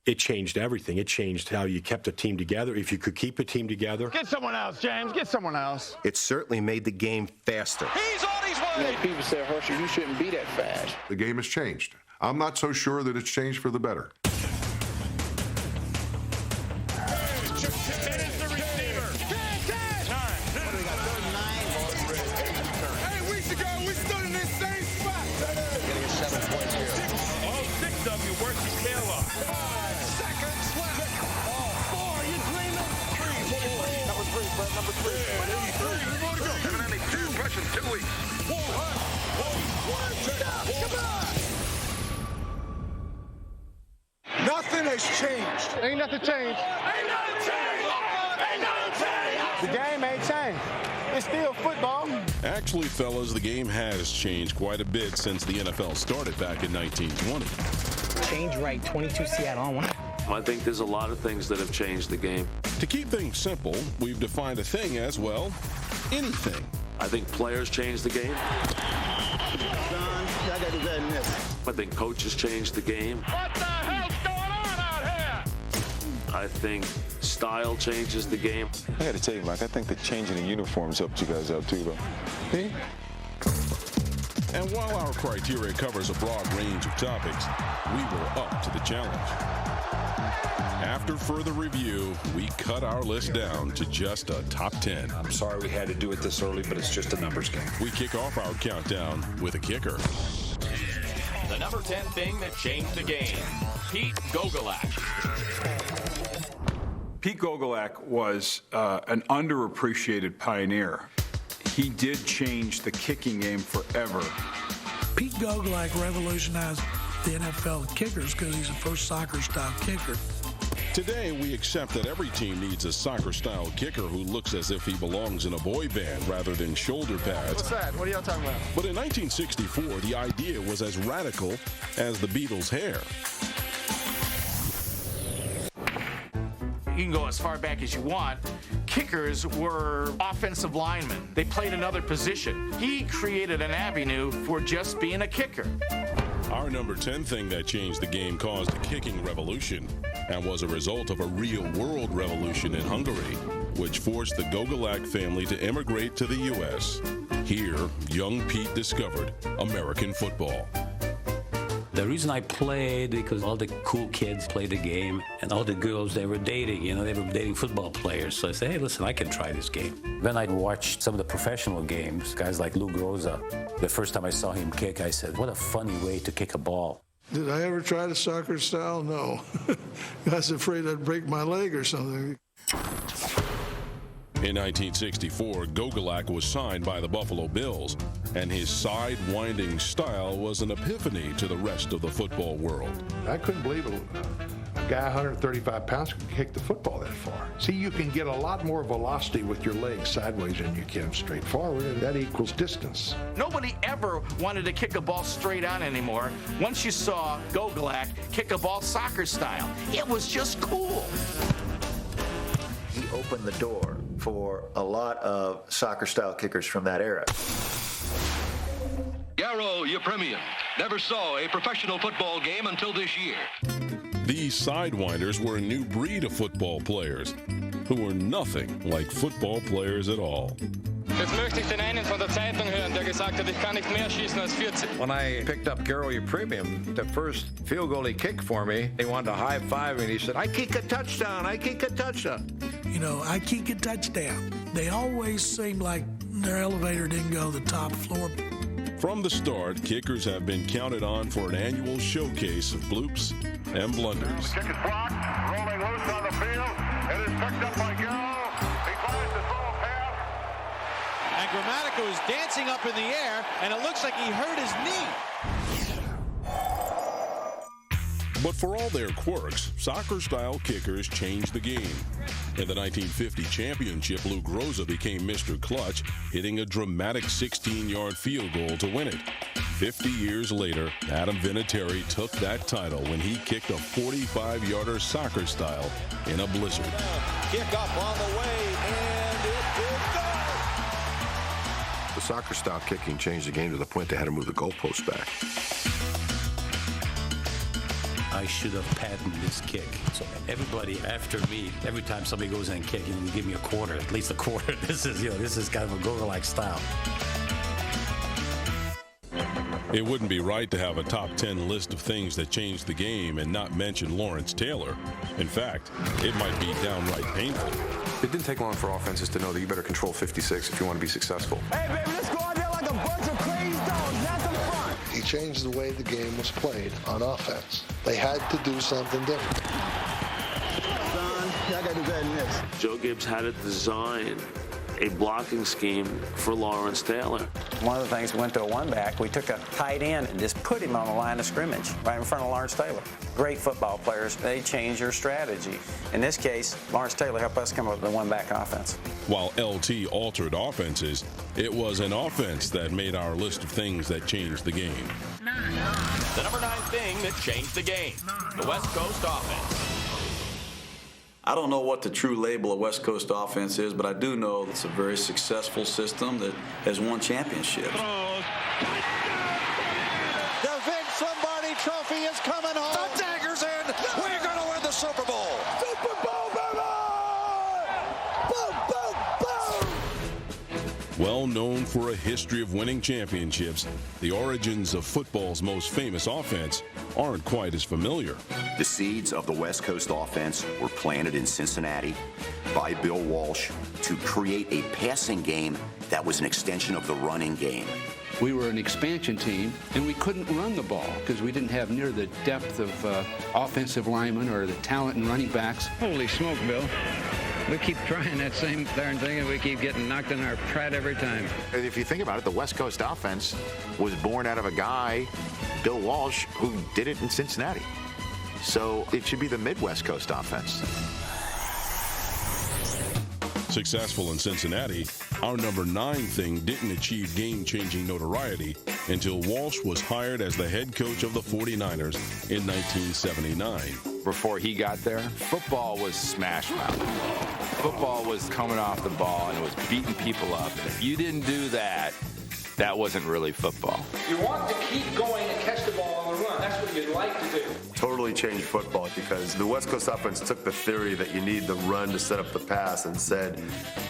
it changed everything. It changed how you kept a team together, if you could keep a team together. Get someone else, James. Get someone else. It certainly made the game faster. He's on his way. People say, Herschel, you shouldn't be that fast. The game has changed. I'm not so sure that it's changed for the better. Number three. Evidently 2 pushing 2 weeks. Nothing has changed. Ain't nothing changed. Ain't nothing changed. Ain't nothing changed. The game ain't changed. It's still football. Actually, fellas, the game has changed quite a bit since the NFL started back in 1920. Change right, 22 Seattle on one. I think there's a lot of things that have changed the game. To keep things simple, we've defined a thing as, well, anything. I think players change the game. I got to do better than this. I think coaches change the game. What the hell's going on out here? I think style changes the game. I got to tell you, Mike, I think the changing the uniforms helped you guys out too, though. See? And while our criteria covers a broad range of topics, we were up to the challenge. After further review, we cut our list down to just a top 10. I'm sorry we had to do it this early, but it's just a numbers game. We kick off our countdown with a kicker. The number 10 thing that changed the game, Pete Gogolak. Pete Gogolak was an underappreciated pioneer. He did change the kicking game forever. Pete Gogolak revolutionized the NFL kickers because he's the first soccer-style kicker. Today, we accept that every team needs a soccer-style kicker who looks as if he belongs in a boy band rather than shoulder pads. What's that? What are y'all talking about? But in 1964, the idea was as radical as the Beatles' hair. You can go as far back as you want. Kickers were offensive linemen. They played another position. He created an avenue for just being a kicker. Our number 10 thing that changed the game caused a kicking revolution and was a result of a real-world revolution in Hungary, which forced the Gogolak family to immigrate to the U.S. Here, young Pete discovered American football. The reason I played, because all the cool kids played the game, and all the girls they were dating, they were dating football players. So I said, hey, listen, I can try this game. Then I watched some of the professional games, guys like Lou Groza. The first time I saw him kick, I said, what a funny way to kick a ball. Did I ever try the soccer style? No. I was afraid I'd break my leg or something. In 1964, Gogolak was signed by the Buffalo Bills, and his side-winding style was an epiphany to the rest of the football world. I couldn't believe it. A guy 135 pounds could kick the football that far. See, you can get a lot more velocity with your legs sideways than you can straight forward, and that equals distance. Nobody ever wanted to kick a ball straight on anymore. Once you saw Gogolak kick a ball soccer style, it was just cool. He opened the door for a lot of soccer-style kickers from that era. Garo Yepremian never saw a professional football game until this year. These sidewinders were a new breed of football players who were nothing like football players at all. Jetzt möchte ich den einen von der Zeitung hören, der gesagt hat, ich kann nicht mehr schießen als 40. When I picked up Garo Yepremian, the first field goal he kicked for me, he wanted to high-five me, and he said, I kick a touchdown, I kick a touchdown. I kick a touchdown. They always seem like their elevator didn't go to the top floor. From the start, kickers have been counted on for an annual showcase of bloops and blunders. The kick is blocked, rolling loose on the field. It is picked up by Garo. He tries to throw a pass. And Grammatico is dancing up in the air, and it looks like he hurt his knee. But for all their quirks, soccer-style kickers changed the game. In the 1950 championship, Lou Groza became Mr. Clutch, hitting a dramatic 16-yard field goal to win it. 50 years later, Adam Vinatieri took that title when he kicked a 45-yarder soccer style in a blizzard. Kick up on the way, and it did go! The soccer-style kicking changed the game to the point they had to move the goalposts back. I I should have patented this kick. So everybody after me, every time somebody goes in and kick, you give me a quarter, at least a quarter. This is kind of a Gogol-like style. It wouldn't be right to have a top 10 list of things that changed the game and not mention Lawrence Taylor. In fact, it might be downright painful. It didn't take long for offenses to know that you better control 56 if you want to be successful. Hey, baby, let's go out there like a bunch of crazy dogs. That's the fun. He changed the way the game was played on offense. They had to do something different. Son, y'all got to do better than this. Joe Gibbs had to design a blocking scheme for Lawrence Taylor. One of the things, we went to a one-back. We took a tight end and just put him on the line of scrimmage right in front of Lawrence Taylor. Great football players, they change their strategy. In this case, Lawrence Taylor helped us come up with a one-back offense. While LT altered offenses, it was an offense that made our list of things that changed the game. The number 9 thing that changed the game. The West Coast offense. I don't know what the true label of West Coast offense is, but I do know it's a very successful system that has won championships. The Vince Lombardi Trophy is coming home. The dagger's in. We're going to win the Super Bowl. Super Bowl, baby! Boom, boom, boom! Well known for a history of winning championships, the origins of football's most famous offense aren't quite as familiar. The seeds of the West Coast offense were planted in Cincinnati by Bill Walsh to create a passing game that was an extension of the running game. We were an expansion team, and we couldn't run the ball because we didn't have near the depth of offensive linemen or the talent in running backs. Holy smoke, Bill. We keep trying that same darn thing, and we keep getting knocked in our prat every time. If you think about it, the West Coast offense was born out of a guy, Bill Walsh, who did it in Cincinnati. So it should be the Midwest Coast offense. Successful in Cincinnati, our number 9 thing didn't achieve game-changing notoriety until Walsh was hired as the head coach of the 49ers in 1979. Before he got there, football was smash mouth. Football was coming off the ball and it was beating people up. And if you didn't do that, that wasn't really football. You want to keep going and catch the ball on the run. That's what you'd like to do. Totally changed football because the West Coast offense took the theory that you need the run to set up the pass and said,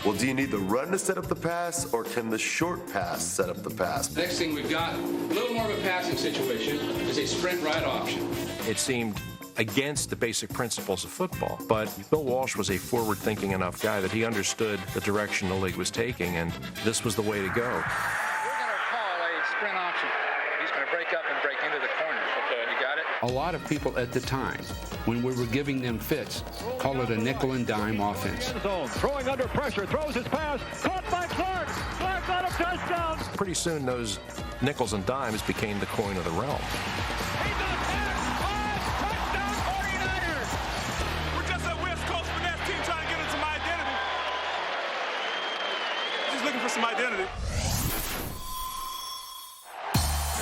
well, do you need the run to set up the pass or can the short pass set up the pass? Next thing we've got, a little more of a passing situation, is a sprint right option. It seemed against the basic principles of football, but Bill Walsh was a forward-thinking enough guy that he understood the direction the league was taking, and this was the way to go. Sprint option. He's going to break up and break into the corner. Okay, you got it? A lot of people at the time, when we were giving them fits, call it a nickel and dime offense. Zone, throwing under pressure, throws his pass, caught by Clark. Clark got a touchdown. Pretty soon, those nickels and dimes became the coin of the realm. Touchdown 49ers. We're just a West Coast finesse team trying to get into my identity. Just looking for some identity.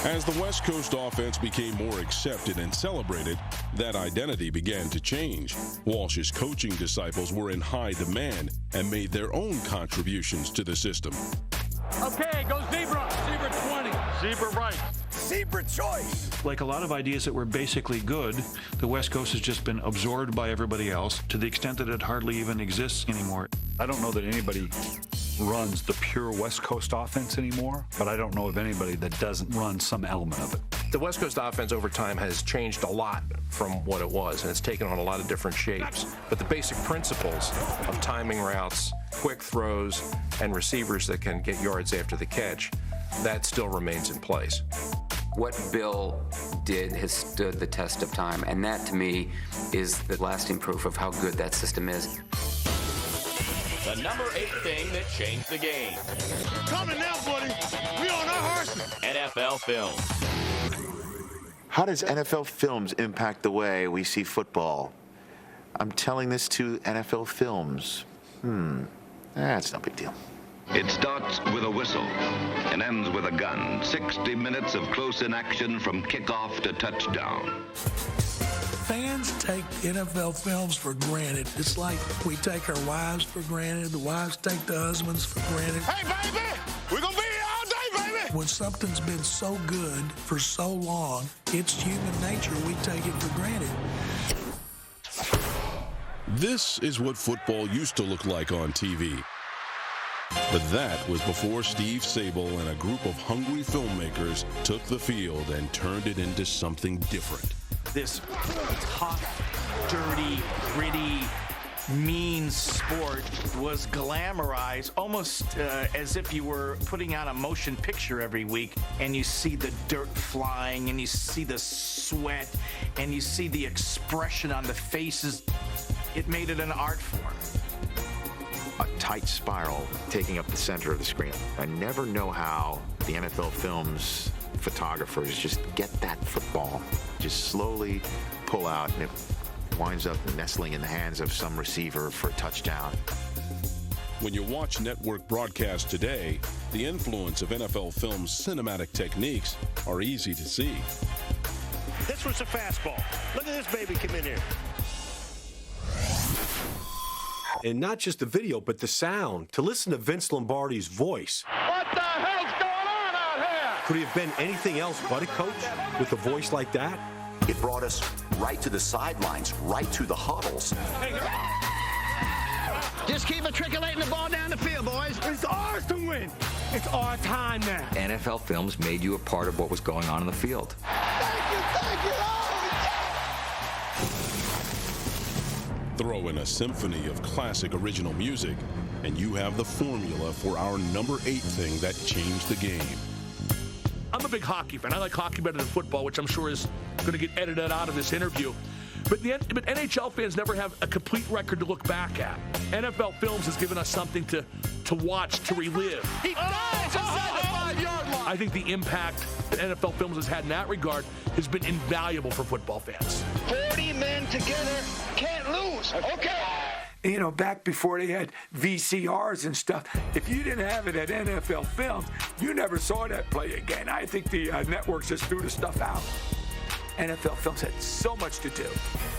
As the West Coast offense became more accepted and celebrated, that identity began to change. Walsh's coaching disciples were in high demand and made their own contributions to the system. Okay, go zebra. Zebra 20. Zebra right. Zebra choice. Like a lot of ideas that were basically good, the West Coast has just been absorbed by everybody else to the extent that it hardly even exists anymore. I don't know that anybody runs the pure West Coast offense anymore, but I don't know of anybody that doesn't run some element of it. The West Coast offense over time has changed a lot from what it was, and it's taken on a lot of different shapes. But the basic principles of timing routes, quick throws, and receivers that can get yards after the catch, that still remains in place. What Bill did has stood the test of time, and that to me is the lasting proof of how good that system is. The number 8 thing that changed the game. Coming now, buddy. We on our horses. NFL Films. How does NFL Films impact the way we see football? I'm telling this to NFL Films. That's no big deal. It starts with a whistle and ends with a gun. 60 minutes of close-in action from kickoff to touchdown. Fans take NFL Films for granted. It's like we take our wives for granted. The wives take the husbands for granted. Hey, baby! We're going to be here all day, baby! When something's been so good for so long, it's human nature. We take it for granted. This is what football used to look like on TV. But that was before Steve Sable and a group of hungry filmmakers took the field and turned it into something different. This tough, dirty, gritty, mean sport was glamorized almost as if you were putting out a motion picture every week, and you see the dirt flying and you see the sweat and you see the expression on the faces. It made it an art form. A tight spiral taking up the center of the screen. I never know how the NFL Films photographers just get that football, just slowly pull out, and it winds up nestling in the hands of some receiver for a touchdown. When you watch network broadcasts today, the influence of NFL Films' cinematic techniques are easy to see. This was a fastball. Look at this baby come in here. And not just the video, but the sound. To listen to Vince Lombardi's voice. What the hell's going on out here? Could he have been anything else but a coach with a voice like that? It brought us right to the sidelines, right to the huddles. Just keep matriculating the ball down the field, boys. It's ours to win. It's our time now. NFL Films made you a part of what was going on in the field. Thank you. Throw in a symphony of classic original music, and you have the formula for our number 8 thing that changed the game. I'm a big hockey fan. I like hockey better than football, which I'm sure is going to get edited out of this interview. But NHL fans never have a complete record to look back at. NFL Films has given us something to watch, to relive. He dives inside the 5-yard line. I think the impact that NFL Films has had in that regard has been invaluable for football fans. 40 men together can't lose. Okay. You know, back before they had VCRs and stuff, if you didn't have it at NFL Films, you never saw that play again. I think the networks just threw the stuff out. NFL Films had so much to do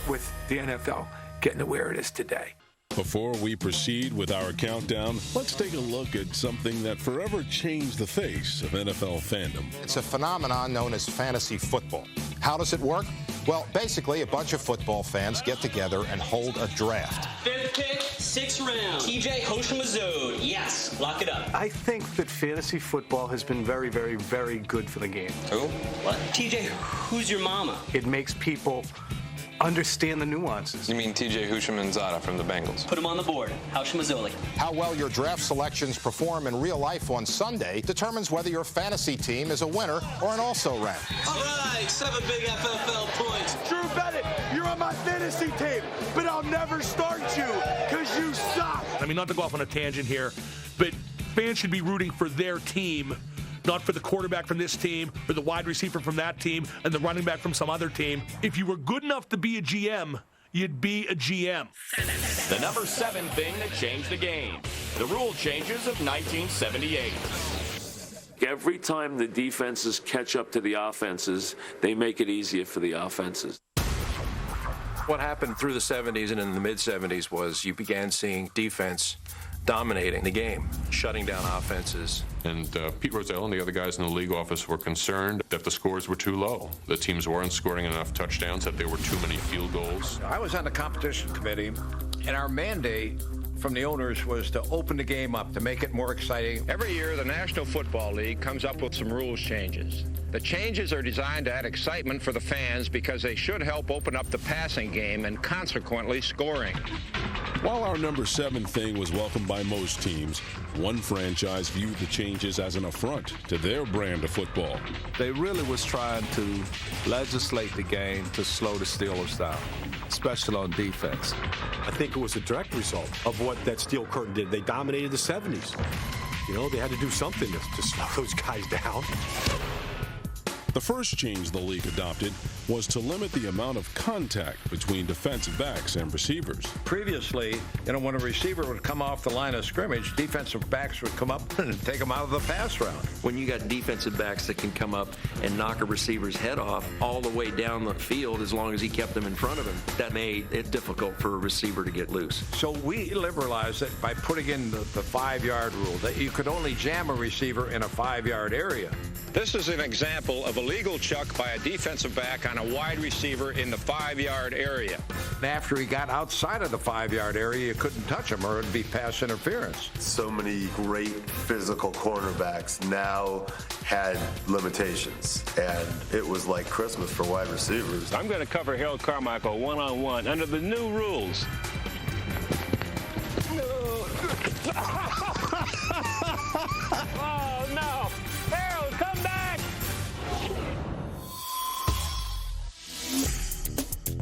with the NFL getting to where it is today. Before we proceed with our countdown, let's take a look at something that forever changed the face of NFL fandom. It's a phenomenon known as fantasy football. How does it work? Well, basically, a bunch of football fans get together and hold a draft. 5th pick, 6th round. TJ Houshmandzadeh. Yes, lock it up. I think that fantasy football has been very, very, very good for the game. Who? What? TJ, who's your mama? It makes people understand the nuances. You mean TJ Houshmandzadeh from the Bengals? Put him on the board. Houshmandzadeh. How well your draft selections perform in real life on Sunday determines whether your fantasy team is a winner or an also-ran. All right, 7 big FFL points. Drew Bennett, you're on my fantasy team, but I'll never start you because you suck. I mean, not to go off on a tangent here, but fans should be rooting for their team, not for the quarterback from this team or the wide receiver from that team and the running back from some other team. If you were good enough to be a GM, you'd be a GM. The number 7 thing that changed the game. The rule changes of 1978. Every time the defenses catch up to the offenses, they make it easier for the offenses. What happened through the 70s and in the mid-70s was you began seeing defense dominating the game, shutting down offenses. And Pete Rozelle and the other guys in the league office were concerned that the scores were too low. The teams weren't scoring enough touchdowns, that there were too many field goals. I was on the competition committee, and our mandate from the owners was to open the game up, to make it more exciting. Every year, the National Football League comes up with some rules changes. The changes are designed to add excitement for the fans because they should help open up the passing game and consequently scoring. While our number 7 thing was welcomed by most teams, one franchise viewed the changes as an affront to their brand of football. They really was trying to legislate the game to slow the Steelers down, especially on defense. I think it was a direct result of what that Steel Curtain did. They dominated the 70s. You know, they had to do something to slow those guys down. The first change the league adopted was to limit the amount of contact between defensive backs and receivers. Previously, when a receiver would come off the line of scrimmage, defensive backs would come up and take him out of the pass route. When you got defensive backs that can come up and knock a receiver's head off all the way down the field as long as he kept them in front of him, that made it difficult for a receiver to get loose. So we liberalized it by putting in the 5-yard rule, that you could only jam a receiver in a 5-yard area. This is an example of a legal chuck by a defensive back on a wide receiver in the 5-yard area. After he got outside of the 5-yard area, you couldn't touch him or it'd be pass interference. So many great physical cornerbacks now had limitations, and it was like Christmas for wide receivers. I'm going to cover Harold Carmichael one-on-one under the new rules. Oh, no. Harold, come back.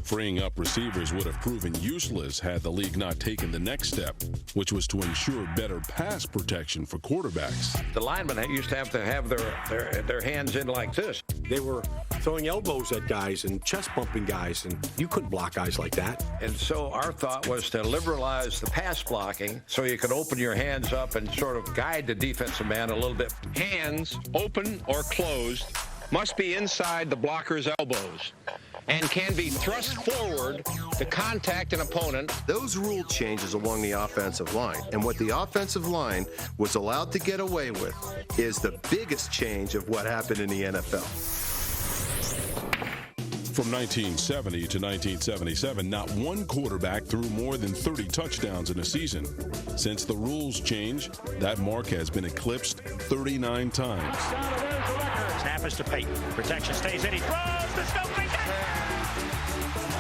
Freeing up receivers would have proven useless had the league not taken the next step, which was to ensure better pass protection for quarterbacks. The linemen used to have their hands in like this. They were throwing elbows at guys and chest bumping guys, and you couldn't block guys like that. And so our thought was to liberalize the pass blocking so you could open your hands up and sort of guide the defensive man a little bit. Hands, open or closed, must be inside the blocker's elbows and can be thrust forward to contact an opponent. Those rule changes along the offensive line, and what the offensive line was allowed to get away with, is the biggest change of what happened in the NFL. From 1970 to 1977, not one quarterback threw more than 30 touchdowns in a season. Since the rules changed, that mark has been eclipsed 39 times. Snap is to Peyton. Protection stays in. He throws to Stokely.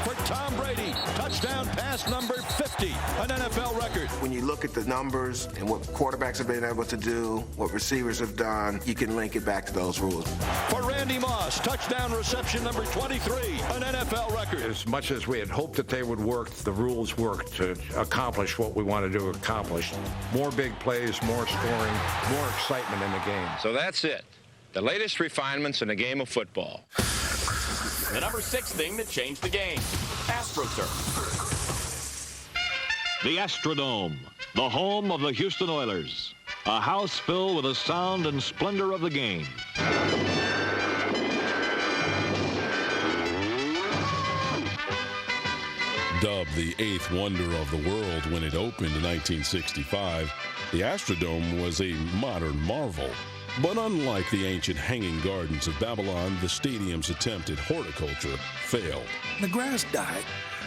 For Tom Brady, touchdown pass number 50, an NFL record. When you look at the numbers and what quarterbacks have been able to do, what receivers have done, you can link it back to those rules. For Randy Moss, touchdown reception number 23, an NFL record. As much as we had hoped that they would work, the rules worked to accomplish what we wanted to accomplish. More big plays, more scoring, more excitement in the game. So that's it. The latest refinements in the game of football. The number 6 thing that changed the game, AstroTurf. The Astrodome, the home of the Houston Oilers. A house filled with the sound and splendor of the game. Dubbed the 8th wonder of the world when it opened in 1965, the Astrodome was a modern marvel. But unlike the ancient hanging gardens of Babylon, the stadium's attempt at horticulture failed. The grass died.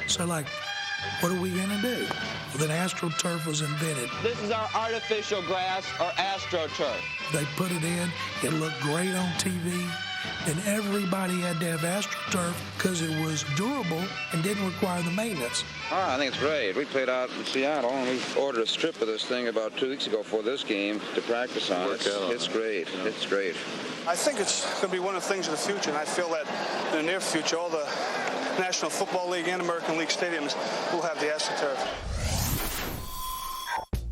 So, what are we going to do? Well, then AstroTurf was invented. This is our artificial grass, or AstroTurf. They put it in. It looked great on TV. And everybody had to have AstroTurf because it was durable and didn't require the maintenance. I think it's great. We played out in Seattle, and we ordered a strip of this thing about 2 weeks ago for this game to practice on. It's great. It's great. I think it's going to be one of the things of the future, and I feel that in the near future, all the National Football League and American League stadiums will have the AstroTurf.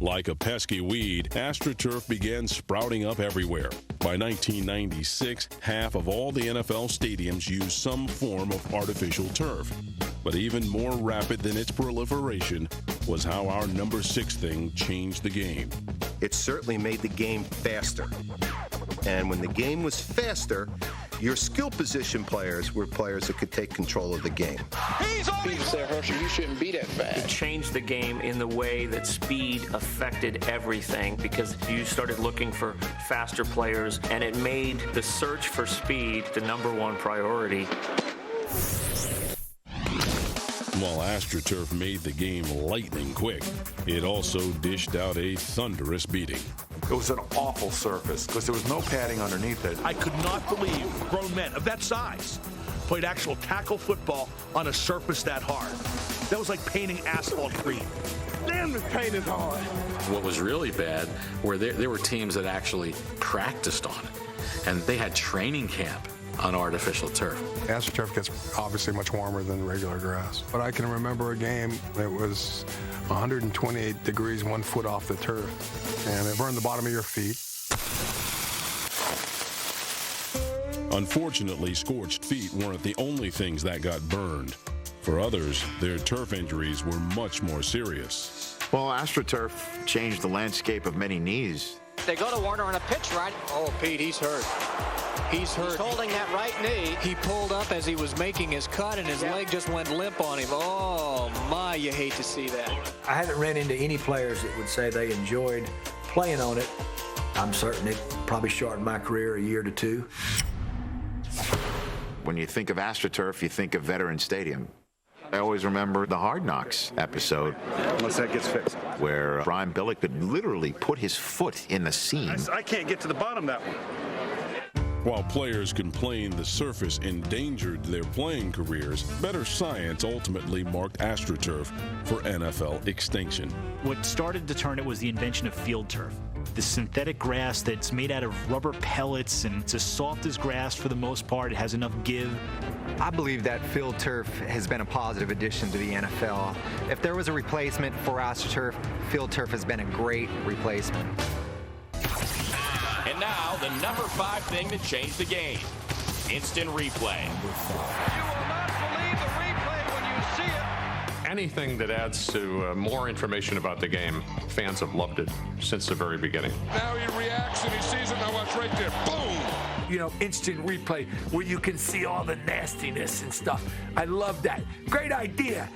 Like a pesky weed, AstroTurf began sprouting up everywhere. By 1996, half of all the NFL stadiums used some form of artificial turf. But even more rapid than its proliferation was how our number 6 thing changed the game. It certainly made the game faster. And when the game was faster, your skill position players were players that could take control of the game. People say, Herschel, you shouldn't be that fast. It changed the game in the way that speed affected everything because you started looking for faster players, and it made the search for speed the number 1 priority. While AstroTurf made the game lightning quick, it also dished out a thunderous beating. It was an awful surface because there was no padding underneath it. I could not believe grown men of that size played actual tackle football on a surface that hard. That was like painting asphalt green. Damn, this paint is hard. What was really bad were there were teams that actually practiced on it, and they had training camp on artificial turf. AstroTurf gets obviously much warmer than regular grass. But I can remember a game that was 128 degrees 1 foot off the turf, and it burned the bottom of your feet. Unfortunately, scorched feet weren't the only things that got burned. For others, their turf injuries were much more serious. Well, AstroTurf changed the landscape of many knees. They go to Warner on a pitch right. Oh, Pete, he's hurt. He's hurt. He's holding that right knee. He pulled up as he was making his cut, and his leg just went limp on him. Oh, my, you hate to see that. I haven't ran into any players that would say they enjoyed playing on it. I'm certain it probably shortened my career a year to two. When you think of AstroTurf, you think of Veterans Stadium. I always remember the Hard Knocks episode. Unless that gets fixed. Where Brian Billick could literally put his foot in the seam. I can't get to the bottom of that one. While players complained the surface endangered their playing careers, better science ultimately marked AstroTurf for NFL extinction. What started to turn it was the invention of field turf. The synthetic grass that's made out of rubber pellets, and it's as soft as grass for the most part. It has enough give. I believe that field turf has been a positive addition to the NFL. If there was a replacement for AstroTurf, field turf has been a great replacement. And now, the number 5 thing that changed the game. Instant replay. Anything that adds to more information about the game, fans have loved it since the very beginning. Now he reacts and he sees it. Now watch right there. Boom! You know, instant replay where you can see all the nastiness and stuff. I love that. Great idea.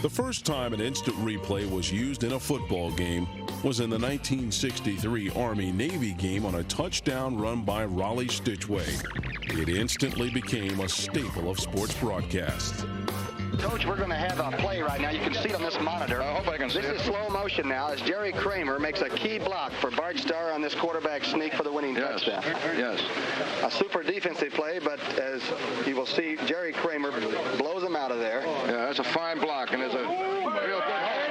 The first time an instant replay was used in a football game was in the 1963 Army-Navy game on a touchdown run by Raleigh Stitchway. It instantly became a staple of sports broadcasts. Coach, we're going to have a play right now. You can see it on this monitor. I hope I can see it. This is slow motion now as Jerry Kramer makes a key block for Bart Starr on this quarterback sneak for the winning touchdown. Yes. A super defensive play, but as you will see, Jerry Kramer blows him out of there. Yeah, that's a fine block, and it's a real good hold.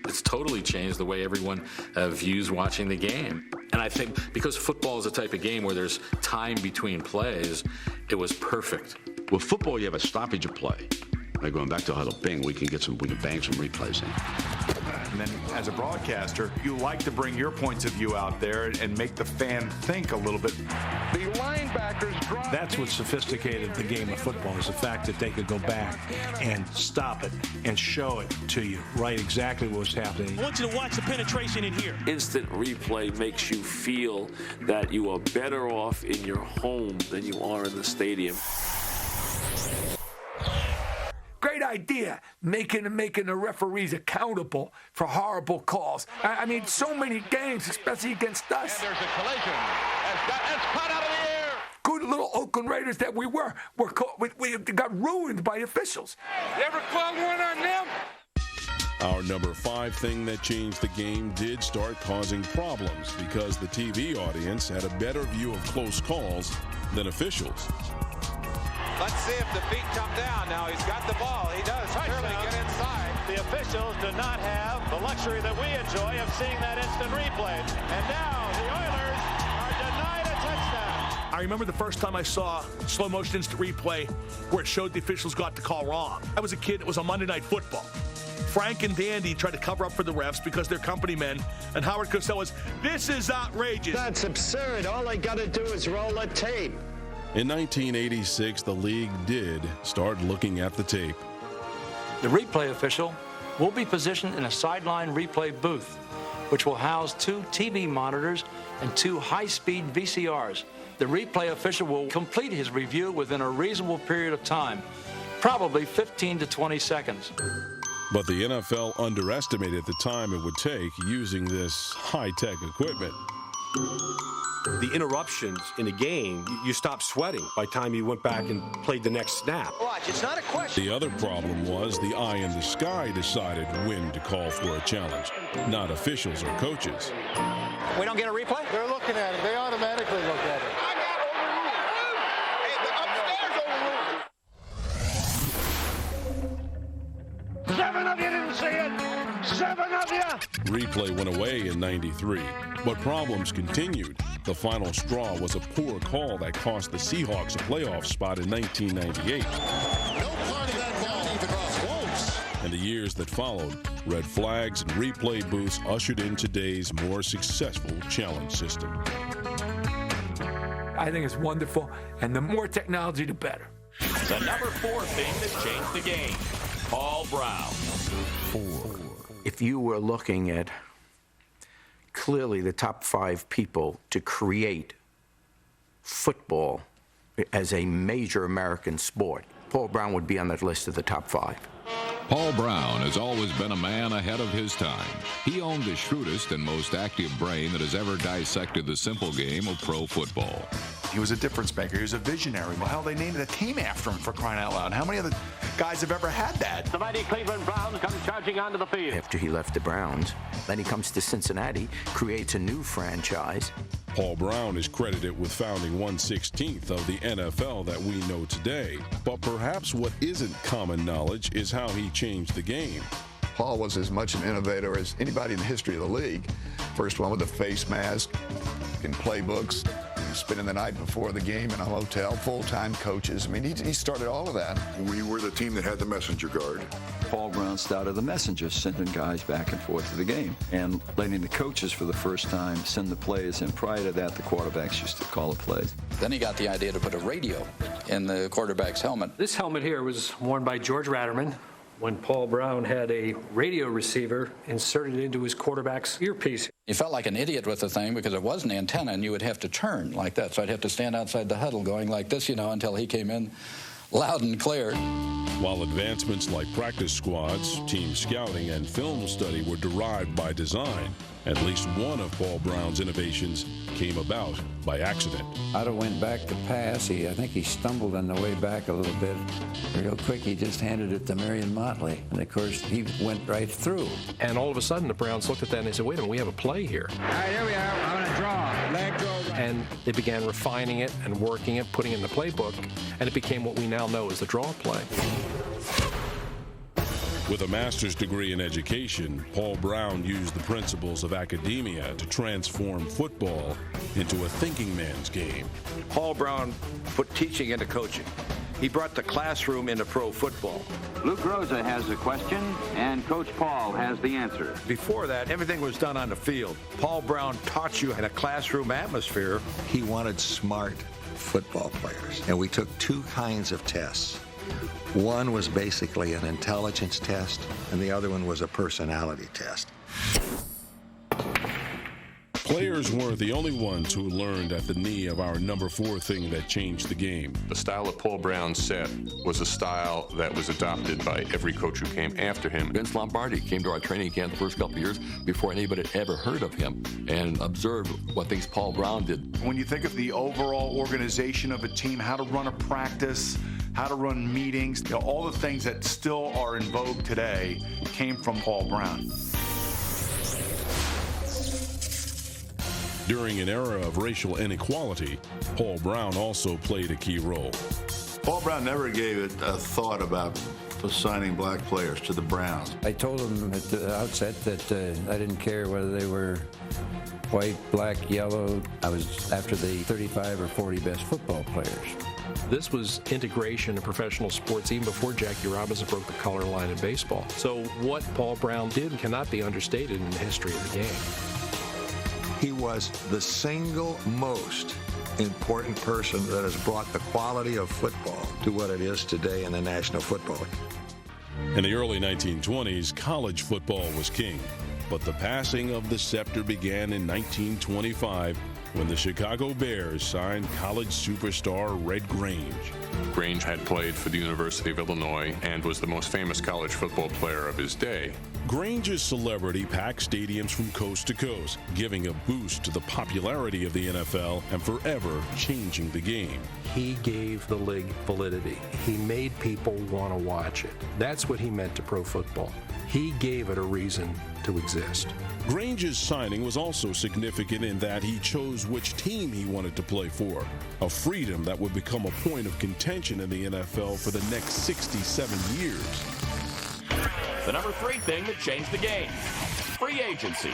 It's totally changed the way everyone views watching the game. And I think because football is a type of game where there's time between plays, it was perfect. With football, you have a stoppage of play. Like going back to huddle bing, we can bang some replays in. And then as a broadcaster, you like to bring your points of view out there and make the fan think a little bit. The linebackers drive. That's what sophisticated the game of football is, the fact that they could go back and stop it and show it to you, right, exactly what was happening. I want you to watch the penetration in here. Instant replay makes you feel that you are better off in your home than you are in the stadium. Great idea, making the referees accountable for horrible calls. I mean, so many games, especially against us. And there's a collision. It's caught out of the air. Good little Oakland Raiders that we were caught, we got ruined by officials. You ever call one on them? Our number 5 thing that changed the game did start causing problems because the TV audience had a better view of close calls than officials. Let's see if the feet come down. Now he's got the ball. He does clearly get inside. The officials do not have the luxury that we enjoy of seeing that instant replay. And now the Oilers are denied a touchdown. I remember the first time I saw slow motion instant replay where it showed the officials got the call wrong. I was a kid. It was on Monday Night Football. Frank and Dandy tried to cover up for the refs because they're company men. And Howard Cosell was, this is outrageous. That's absurd. All they got to do is roll a tape. In 1986, the league did start looking at the tape. The replay official will be positioned in a sideline replay booth, which will house 2 TV monitors and 2 high-speed VCRs. The replay official will complete his review within a reasonable period of time, probably 15 to 20 seconds. But the NFL underestimated the time it would take using this high-tech equipment. The interruptions in a game, you stop sweating by the time you went back and played the next snap. Watch, it's not a question. The other problem was the eye in the sky decided when to call for a challenge, not officials or coaches. We don't get a replay? They're looking at it. They automatically look at it. I got overruled. Hey, the upstairs overruled. 7 of you didn't see it. 7 of you. Replay went away in '93, but problems continued. The final straw was a poor call that cost the Seahawks a playoff spot in 1998. No part of that ball even off Wolves. and the years that followed, red flags and replay booths ushered in today's more successful challenge system. I think it's wonderful, and the more technology, the better. The number 4 thing that changed the game, Paul Brown. If you were looking at clearly the top 5 people to create football as a major American sport, Paul Brown would be on that list of the top 5. Paul Brown has always been a man ahead of his time. He owned the shrewdest and most active brain that has ever dissected the simple game of pro football. He was a difference maker. He was a visionary. Well, hell, they named a team after him, for crying out loud. How many other guys have ever had that? The mighty Cleveland Browns come charging onto the field. After he left the Browns, then he comes to Cincinnati, creates a new franchise. Paul Brown is credited with founding 1/16 of the NFL that we know today. But perhaps what isn't common knowledge is how he changed the game. Paul was as much an innovator as anybody in the history of the league. First one with a face mask, in playbooks, spending the night before the game in a hotel, full-time coaches. I mean, he started all of that. We were the team that had the messenger guard. Paul Brown started the messengers, sending guys back and forth to the game and letting the coaches for the first time send the plays. And prior to that, the quarterbacks used to call the plays. Then he got the idea to put a radio in the quarterback's helmet. This helmet here was worn by George Ratterman when Paul Brown had a radio receiver inserted into his quarterback's earpiece. You felt like an idiot with the thing because it was an antenna and you would have to turn like that. So I'd have to stand outside the huddle going like this, until he came in loud and clear. While advancements like practice squads, team scouting, and film study were derived by design, at least one of Paul Brown's innovations came about by accident. Otto went back to pass. I think he stumbled on the way back a little bit. Real quick, he just handed it to Marion Motley. And, of course, he went right through. And all of a sudden, the Browns looked at that and they said, wait a minute, we have a play here. All right, here we are. I'm going to draw. Leg draw. And they began refining it and working it, putting it in the playbook, and it became what we now know as the draw play. With a master's degree in education, Paul Brown used the principles of academia to transform football into a thinking man's game. Paul Brown put teaching into coaching. He brought the classroom into pro football. Luke Groza has a question, and Coach Paul has the answer. Before that, everything was done on the field. Paul Brown taught you in a classroom atmosphere. He wanted smart football players, and we took 2 kinds of tests. One was basically an intelligence test, and the other one was a personality test. Players weren't the only ones who learned at the knee of our number 4 thing that changed the game. The style that Paul Brown set was a style that was adopted by every coach who came after him. Vince Lombardi came to our training camp the first couple of years before anybody had ever heard of him and observed what things Paul Brown did. When you think of the overall organization of a team, how to run a practice, how to run meetings, all the things that still are in vogue today came from Paul Brown. During an era of racial inequality, Paul Brown also played a key role. Paul Brown never gave it a thought about assigning black players to the Browns. I told him at the outset that I didn't care whether they were white, black, yellow. I was after the 35 or 40 best football players. This was integration in professional sports even before Jackie Robinson broke the color line in baseball. So what Paul Brown did cannot be understated in the history of the game. He was the single most important person that has brought the quality of football to what it is today in the National Football League. In the early 1920s, college football was king, but the passing of the scepter began in 1925 when the Chicago Bears signed college superstar Red Grange. Grange had played for the University of Illinois and was the most famous college football player of his day. Grange's celebrity packed stadiums from coast to coast, giving a boost to the popularity of the NFL and forever changing the game. He gave the league validity. He made people want to watch it. That's what he meant to pro football. He gave it a reason to exist. Grange's signing was also significant in that he chose which team he wanted to play for, a freedom that would become a point of contention in the NFL for the next 67 years. The number 3 thing that changed the game, free agency.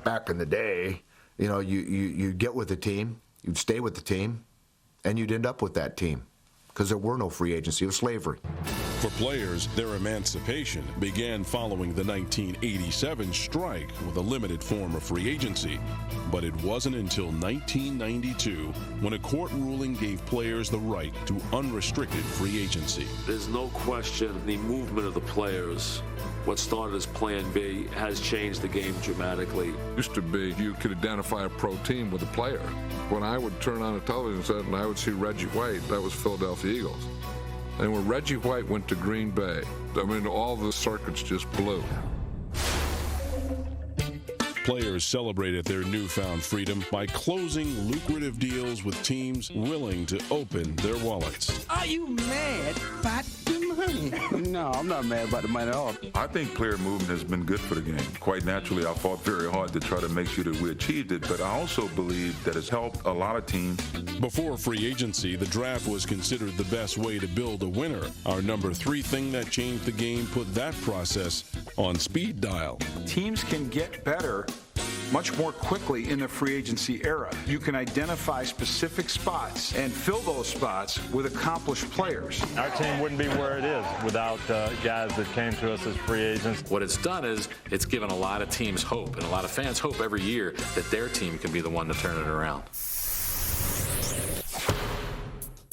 Back in the day, you'd get with the team, you'd stay with the team, and you'd end up with that team because there were no free agency. It was slavery. For players, their emancipation began following the 1987 strike with a limited form of free agency. But it wasn't until 1992 when a court ruling gave players the right to unrestricted free agency. There's no question the movement of the players, what started as Plan B, has changed the game dramatically. Used to be you could identify a pro team with a player. When I would turn on a television set and I would see Reggie White, that was Philadelphia Eagles. And when Reggie White went to Green Bay, I mean, all the circuits just blew. Players celebrated their newfound freedom by closing lucrative deals with teams willing to open their wallets. Are you mad about the money? No, I'm not mad about the money at all. I think player movement has been good for the game. Quite naturally, I fought very hard to try to make sure that we achieved it, but I also believe that it's helped a lot of teams. Before free agency, the draft was considered the best way to build a winner. Our number 3 thing that changed the game put that process on speed dial. Teams can get better much more quickly in the free agency era. You can identify specific spots and fill those spots with accomplished players. Our team wouldn't be where it is without guys that came to us as free agents. What it's done is it's given a lot of teams hope, and a lot of fans hope every year that their team can be the one to turn it around.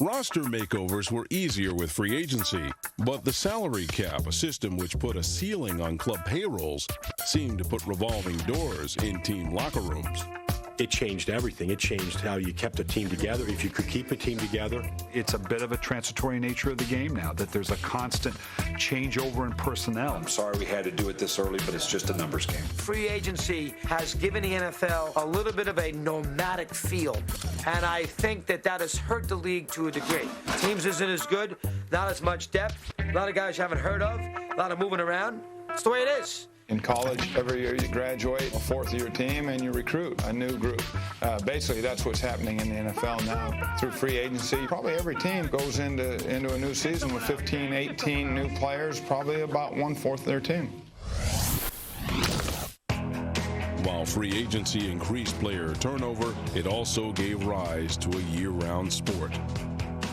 Roster makeovers were easier with free agency, but the salary cap, a system which put a ceiling on club payrolls, seemed to put revolving doors in team locker rooms. It changed everything. It changed how you kept a team together, if you could keep a team together. It's a bit of a transitory nature of the game now, that there's a constant changeover in personnel. I'm sorry we had to do it this early, but it's just a numbers game. Free agency has given the NFL a little bit of a nomadic feel, and I think that has hurt the league to a degree. Teams isn't as good, not as much depth, a lot of guys you haven't heard of, a lot of moving around. It's the way it is. In college, every year you graduate a fourth-year team and you recruit a new group. Basically, that's what's happening in the NFL now. Through free agency, probably every team goes into a new season with 15, 18 new players, probably about 1/4 of their team. While free agency increased player turnover, it also gave rise to a year-round sport.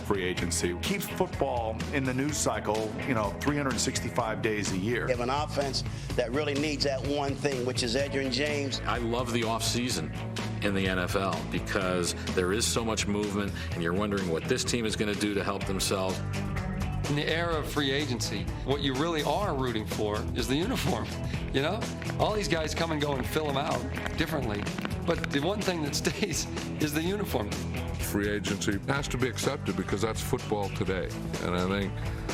Free agency keeps football in the news cycle, 365 days a year. We have an offense that really needs that one thing, which is Edgerrin James. I love the offseason in the NFL because there is so much movement, and you're wondering what this team is going to do to help themselves. In the era of free agency, what you really are rooting for is the uniform. All these guys come and go and fill them out differently, but the one thing that stays is the uniform. Free agency has to be accepted because that's football today. And I think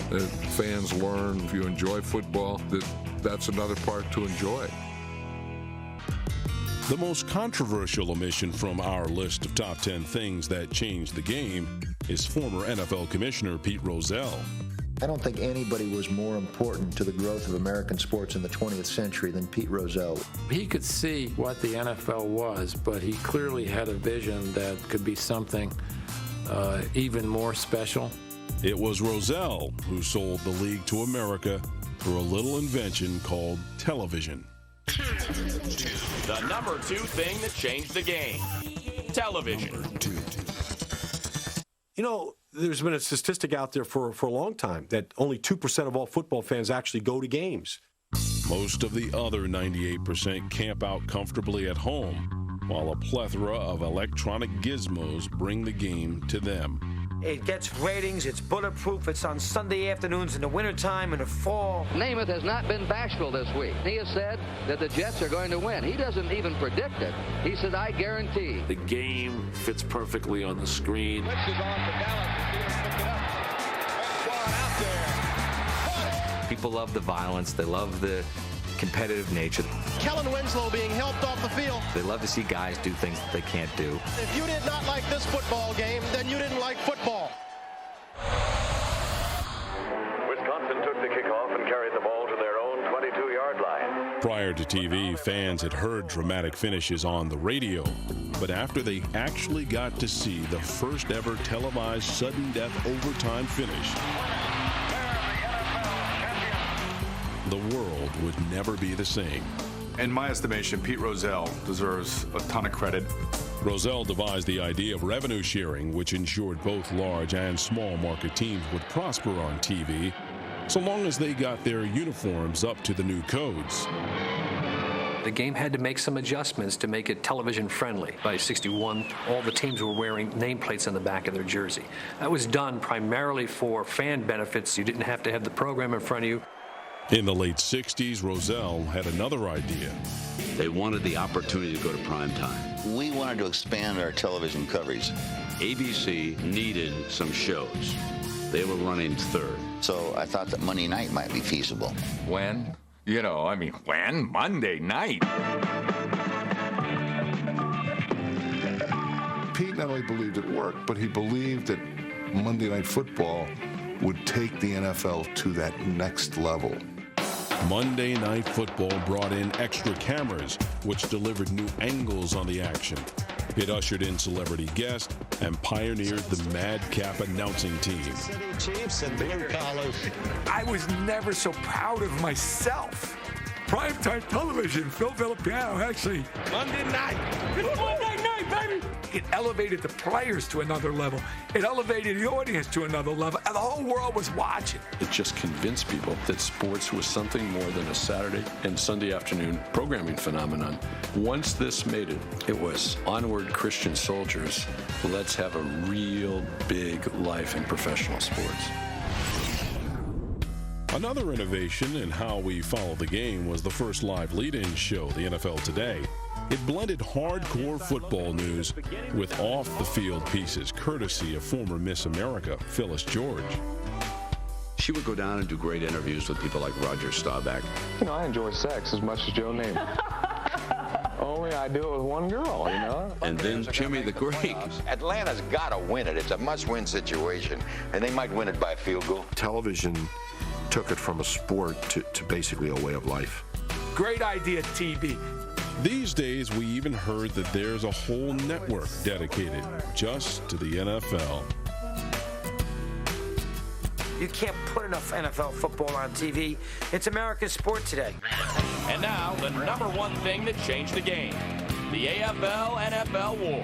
that fans learn, if you enjoy football, that's another part to enjoy. The most controversial omission from our list of top 10 things that changed the game is former NFL Commissioner Pete Rozelle. I don't think anybody was more important to the growth of American sports in the 20th century than Pete Rozelle. He could see what the NFL was, but he clearly had a vision that could be something even more special. It was Rozelle who sold the league to America through a little invention called television. The number 2 thing that changed the game. Television. There's been a statistic out there for a long time that only 2% of all football fans actually go to games. Most of the other 98% camp out comfortably at home, while a plethora of electronic gizmos bring the game to them. It gets ratings, it's bulletproof, it's on Sunday afternoons in the wintertime, in the fall. Namath has not been bashful this week. He has said that the Jets are going to win. He doesn't even predict it. He said, I guarantee. The game fits perfectly on the screen. People love the violence. They love the competitive nature. Kellen Winslow being helped off the field. They love to see guys do things that they can't do. If you did not like this football game, then you didn't like football. Wisconsin took the kickoff and carried the ball to their own 22-yard line. Prior to TV, fans had heard dramatic finishes on the radio. But after they actually got to see the first ever televised sudden death overtime finish, the world would never be the same. In my estimation, Pete Rozelle deserves a ton of credit. Rozelle devised the idea of revenue sharing, which ensured both large and small market teams would prosper on TV. so long as they got their uniforms up to the new codes. The game had to make some adjustments to make it television friendly. By 61, all the teams were wearing nameplates on the back of their jersey. That was done primarily for fan benefits. You didn't have to have the program in front of you. In the late 60s, Rozelle had another idea. They wanted the opportunity to go to prime time. We wanted to expand our television coverage. ABC needed some shows. They were running third. So I thought that Monday night might be feasible. When? When? Monday night. Pete not only believed it worked, but he believed that Monday Night Football would take the NFL to that next level. Monday Night Football brought in extra cameras, which delivered new angles on the action. It ushered in celebrity guests and pioneered the madcap announcing team. Chiefs and blue collars. I was never so proud of myself. Primetime television, Phil Villapiano, actually. Monday night. It's Monday night, baby. It elevated the players to another level. It elevated the audience to another level. And the whole world was watching. It just convinced people that sports was something more than a Saturday and Sunday afternoon programming phenomenon. Once this made it, it was onward Christian soldiers. Let's have a real big life in professional sports. Another innovation in how we follow the game was the first live lead-in show, the NFL Today. It blended hardcore football news with off-the-field pieces, courtesy of former Miss America, Phyllis George. She would go down and do great interviews with people like Roger Staubach. I enjoy sex as much as Joe Namath. Only I do it with one girl, And then Jimmy the Greek. Atlanta's got to win it. It's a must-win situation, and they might win it by a field goal. Television took it from a sport to basically a way of life. Great idea, TV. These days, we even heard that there's a whole network dedicated just to the NFL. You can't put enough NFL football on TV. It's America's sport today. And now, the number one thing that changed the game. The AFL-NFL war.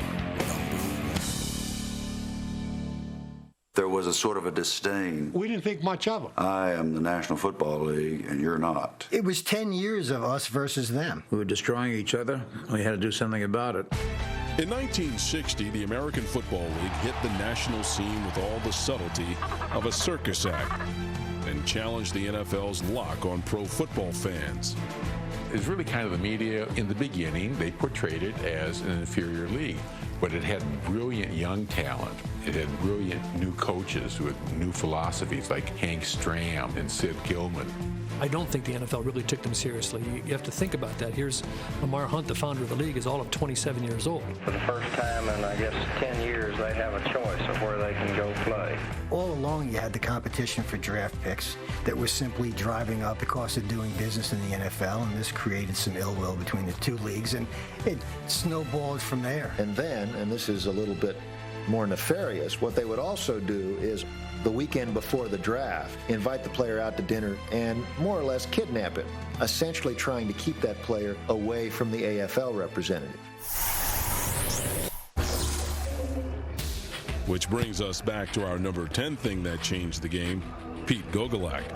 There was a sort of a disdain. We didn't think much of them. I am the National Football League, and you're not. It was 10 years of us versus them. We were destroying each other. We had to do something about it. In 1960, the American Football League hit the national scene with all the subtlety of a circus act and challenged the NFL's lock on pro football fans. It was really kind of the media in the beginning. They portrayed it as an inferior league, but it had brilliant young talent. It had brilliant new coaches with new philosophies like Hank Stram and Sid Gilman. I don't think the NFL really took them seriously. You have to think about that. Here's Lamar Hunt, the founder of the league, is all of 27 years old. For the first time in, 10 years, they have a choice of where they can go play. All along, you had the competition for draft picks that was simply driving up the cost of doing business in the NFL, and this created some ill will between the two leagues, and it snowballed from there. And then, and this is a little bit more nefarious, what they would also do is the weekend before the draft, invite the player out to dinner and more or less kidnap him, essentially trying to keep that player away from the AFL representative. Which brings us back to our number 10 thing that changed the game, Pete Gogolak.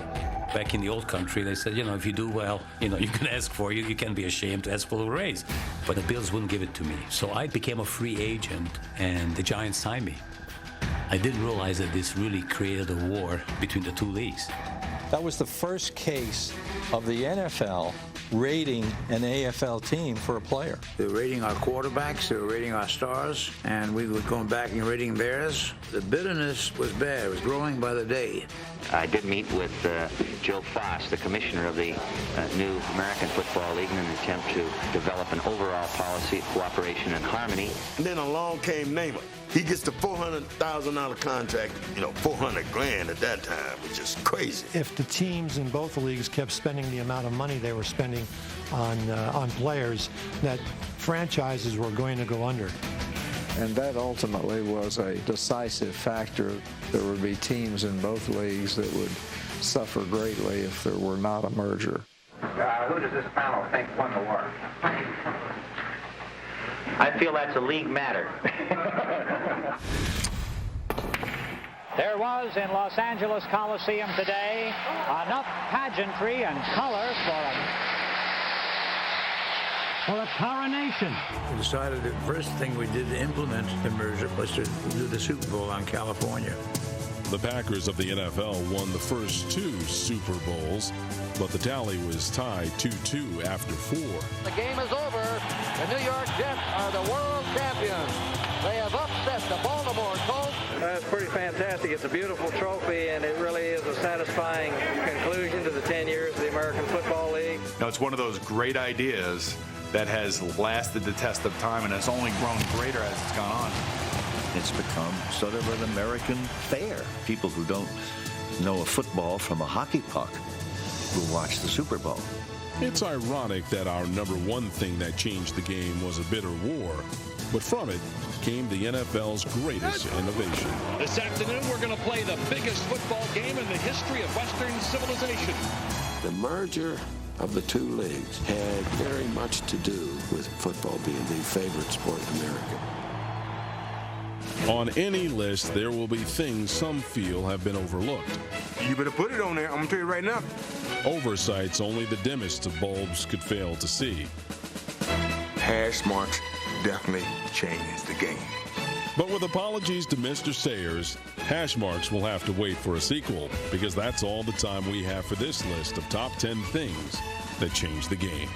Back in the old country, they said, if you do well, you can ask for it. You can't be ashamed to ask for a raise. But the Bills wouldn't give it to me. So I became a free agent, and the Giants signed me. I didn't realize that this really created a war between the two leagues. That was the first case of the NFL rating an AFL team for a player. They were rating our quarterbacks, they were rating our stars, and we were going back and rating theirs. The bitterness was bad. It was growing by the day. I did meet with Joe Foss, the commissioner of the new American Football League, in an attempt to develop an overall policy of cooperation and harmony. And then along came Namath. He gets the $400,000 contract, $400,000 at that time, which is crazy. If the teams in both leagues kept spending the amount of money they were spending on players, that franchises were going to go under. And that ultimately was a decisive factor. There would be teams in both leagues that would suffer greatly if there were not a merger. Who does this panel think won the war? I feel that's a league matter. There was in Los Angeles Coliseum today enough pageantry and color for a coronation. We decided the first thing we did to implement the merger was to do the Super Bowl on California. The Packers of the NFL won the first 2 Super Bowls, but the tally was tied 2-2 after 4. The game is over. The New York Jets are the world champions. They have upset the Baltimore Colts. That's pretty fantastic. It's a beautiful trophy, and it really is a satisfying conclusion to the 10 years of the American Football League. Now, it's one of those great ideas that has lasted the test of time, and it's only grown greater as it's gone on. It's become sort of an American fair. People who don't know a football from a hockey puck will watch the Super Bowl. It's ironic that our number one thing that changed the game was a bitter war, but from it came the NFL's greatest innovation. This afternoon, we're going to play the biggest football game in the history of Western civilization. The merger of the 2 leagues had very much to do with football being the favorite sport in America. On any list, there will be things some feel have been overlooked. You better put it on there. I'm going to tell you right now. Oversights only the dimmest of bulbs could fail to see. Hash marks definitely changed the game. But with apologies to Mr. Sayers, hash marks will have to wait for a sequel, because that's all the time we have for this list of top 10 things that changed the game.